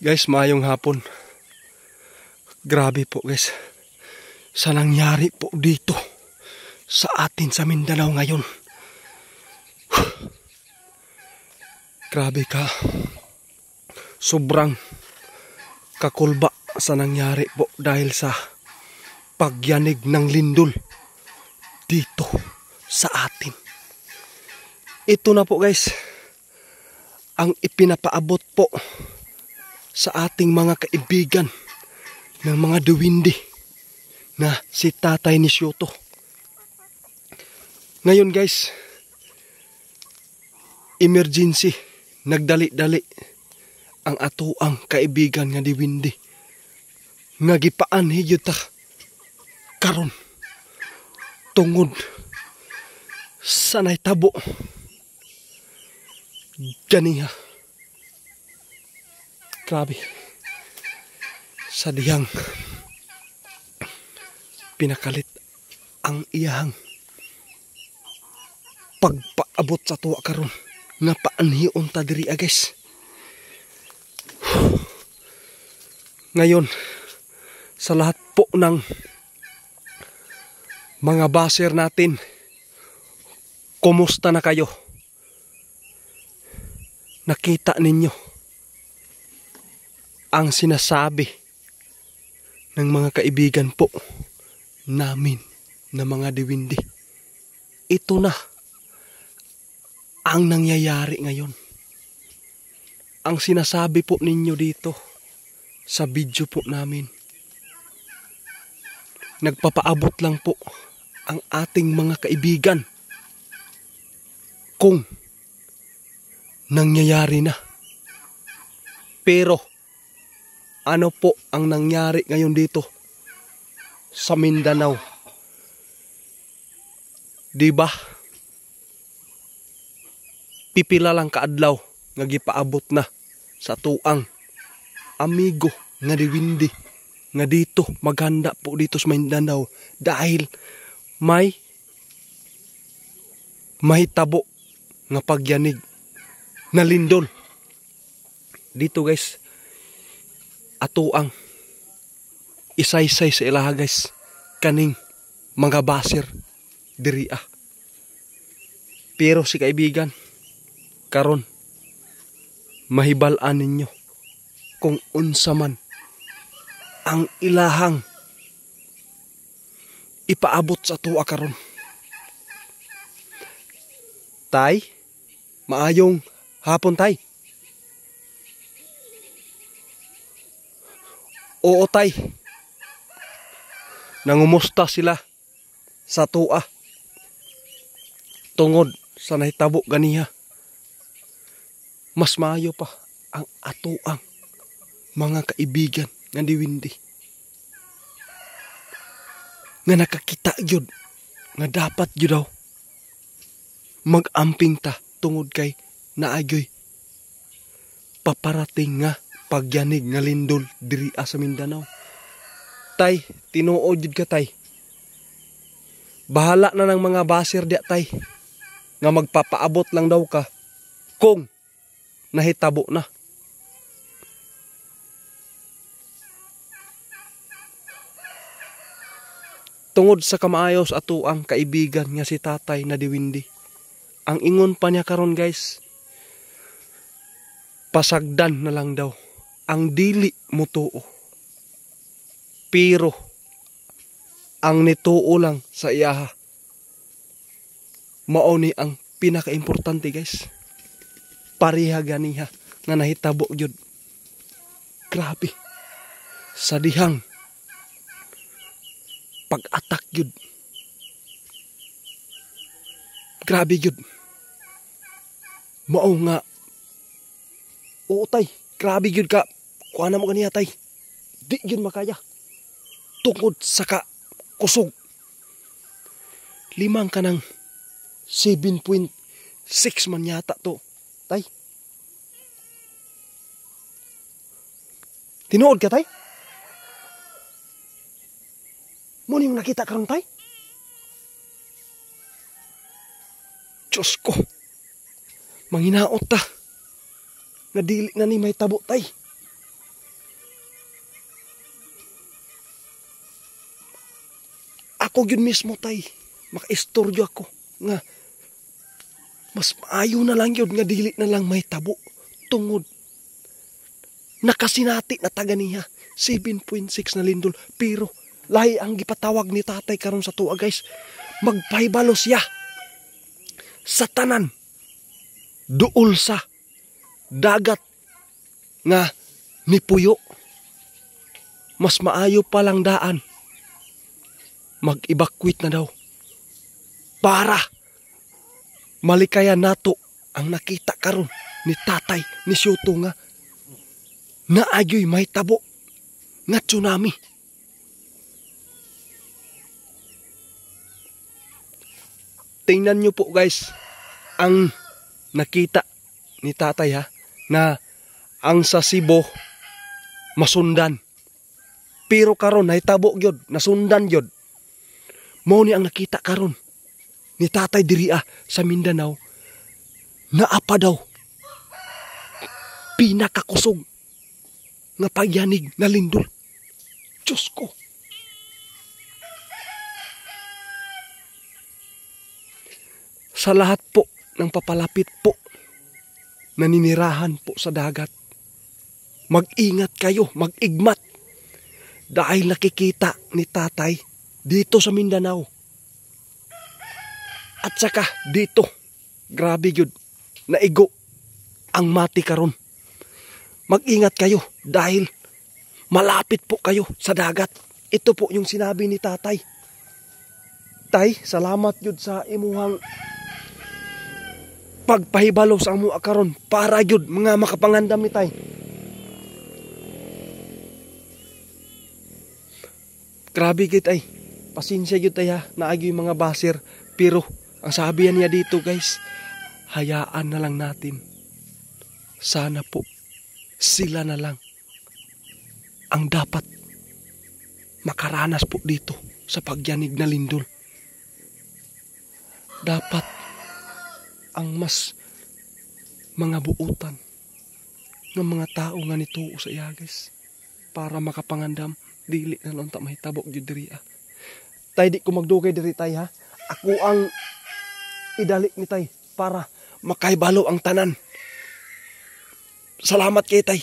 Guys, maayong hapon. Grabe po guys, sa nangyari po dito sa atin sa Mindanao ngayon. Grabe ka. Sobrang kakulba sa nangyari po dahil sa pagyanig ng lindol dito sa atin. Ito na po guys, ang ipinapaabot po sa ating mga kaibigan ng mga duwindi na si Tatay Nisyoto. Ngayon guys, emergency, nagdali-dali ang atuang kaibigan nga duwindi. Nga gipaan higit ta karon tungod sa nahitabo ganiha. Grabe. Sa dihang pinakalit ang iyahang pagpaabot sa tuwa karon nga paanhion ta diri guys. Ngayon, sa lahat po ng mga baser natin, kumusta na kayo? Nakita ninyo ang sinasabi ng mga kaibigan po namin na mga diwindi. Ito na ang nangyayari ngayon. Ang sinasabi po ninyo dito sa video po namin. Nagpapaabot lang po ang ating mga kaibigan kung nangyayari na. Pero ano po ang nangyari ngayon dito sa Mindanao? Diba? Pipila lang kaadlaw nga gipaabot na sa tuang amigo nga diwindi nga dito maghanda po dito sa Mindanao dahil may mahitabo nga pagyanig na lindol. Dito guys, atuang isaysay sa ilaha guys kaning mga baser diri ah. Pero si kaibigan karon mahibal-an ninyo kung unsa man ang ilahang ipaabot sa tuwa karon. Tay, maayong hapon tay. Oo tay, nangumusta sila sa tuwa tungod sa nahitabo ganiha. Mas maayo pa ang atuang mga kaibigan nga diwindi nga nakakita gyud nga dapat gyud daw mag-amping ta tungod kay naagyoy paparating nga pagyanig nga lindol diri sa Mindanao. Tay, tinuod jud ka tay. Bahala na ng mga baser diya tay nga magpapaabot lang daw ka kung nahitabo na. Tungod sa kamaayos ato ang kaibigan nga si Tatay na diwindi. Ang ingon pa niya karon guys, pasagdan na lang daw ang dili mo tuo. Pero ang nituo lang sa iyaha mao ni ang pinaka-importante guys. Pareha ganiha nga nahitabo gyud. Grabe. Sa dihang pag-atak gyud. Grabe gyud. Mao nga. Oo tay, grabe gyud ka. Kuha na mo ganiya tay. Di gyud makaya. Tungod sa ka kusog. Limang ka ng 7.6 man yata to. Tay. Tinuod ka tay? Muna yung nakita karon tay? Diyos ko. Manginaot ta. Nga dili na ni may tabo tay. ako yun mismo tay, makaistoryo ako nga mas maayo na lang yun nga dili na lang may tabo tungod nakasinati na taga niya 7.6 na lindol, pero lahi ang gipatawag ni tatay karon sa tuwa guys, magpahibalo siya sa tanan duol sa dagat nga nipuyo. Mas maayo palang daan mag-evacuate na daw para malikayan nato ang nakita karon ni tatay ni Shoto nga naayoy may tabo nga tsunami. Tingnan nyo po guys ang nakita ni tatay ha, na ang sa Cebu masundan. Pero karon nahitabo gyud, nasundan gyud. Mao ni ang nakita karon ni tatay diri sa Mindanao. Naapa daw pinakakusog nga pagyanig na lindol. Diyos ko. Sa lahat po ng papalapit po naninirahan po sa dagat, mag-ingat kayo, mag-igmat. Dahil nakikita ni tatay dito sa Mindanao. At saka dito, grabe yun, naigo ang mati karon. Mag-ingat kayo dahil malapit po kayo sa dagat. Ito po yung sinabi ni tatay. Tay, salamat yun sa imuhang pagpahibalo sa amo karon para yun mga makapangandam ni tay. Grabe git ay, pasensya yun tayo naagi yung mga baser. Pero ang sabihan niya dito guys, hayaan na lang natin. Sana po sila na lang ang dapat makaranas po dito sa pagyanig na lindol. Dapat ang mas mga buutan ng mga tao nga nito sa iya guys para makapangandam. Dili na lang ta mahitabo gyud diri Tay, di ko magdugay diri tay ha. Ako ang idali ni tay para makaibalo ang tanan. Salamat kay tay.